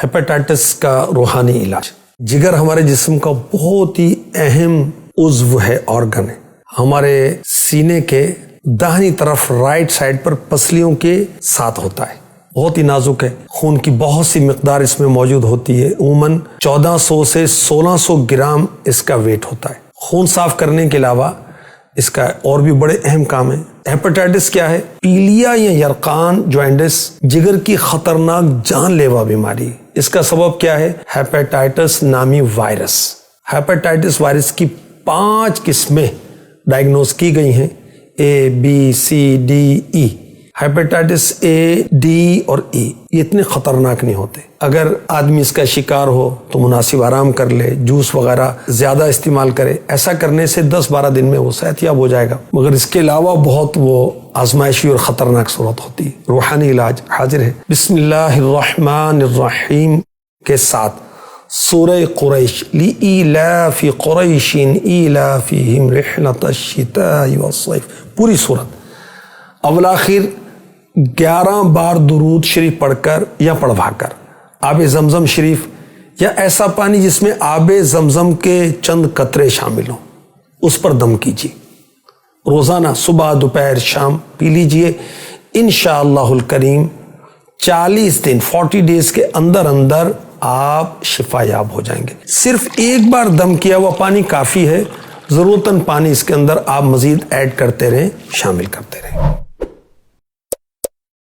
Hepatitis کا روحانی علاج۔ جگر ہمارے جسم کا بہت ہی اہم عضو ہے، آرگن ہے۔ ہمارے سینے کے داہنی طرف رائٹ سائڈ پر پسلیوں کے ساتھ ہوتا ہے، بہت ہی نازک ہے۔ خون کی بہت سی مقدار اس میں موجود ہوتی ہے، عموماً 1400 سے 1600 گرام اس کا ویٹ ہوتا ہے۔ خون صاف کرنے کے علاوہ اس کا اور بھی بڑے اہم کام ہیں۔ ہیپاٹائٹس کیا ہے؟ پیلیا یا یرقان جوائنٹس جگر کی خطرناک جان لیوا بیماری۔ اس کا سبب کیا ہے؟ ہیپاٹائٹس نامی وائرس۔ ہیپاٹائٹس وائرس کی 5 قسمیں ڈائگنوز کی گئی ہیں، A B C D E. Hepatitis A, D اور ای یہ اتنے خطرناک نہیں ہوتے۔ اگر آدمی اس کا شکار ہو تو مناسب آرام کر لے، جوس وغیرہ زیادہ استعمال کرے، ایسا کرنے سے 10-12 دن میں وہ صحت یاب ہو جائے گا، مگر اس کے علاوہ بہت وہ آزمائشی اور خطرناک صورت ہوتی ہے۔ روحانی علاج حاضر ہے۔ بسم اللہ الرحمن الرحیم کے ساتھ سورہ قریش، لإیلاف قریش ایلافہم رحلۃ الشتاء والصیف، پوری سورت اول آخر 11 بار درود شریف پڑھ کر یا پڑھوا کر آب زمزم شریف یا ایسا پانی جس میں آب زمزم کے چند قطرے شامل ہوں اس پر دم کیجیے۔ روزانہ صبح دوپہر شام پی لیجیے۔ انشاءاللہ الکریم 40 دن 40 ڈیز کے اندر اندر آپ شفا یاب ہو جائیں گے۔ صرف ایک بار دم کیا ہوا پانی کافی ہے، ضرورتاً پانی اس کے اندر آپ مزید ایڈ کرتے رہیں، شامل کرتے رہیں۔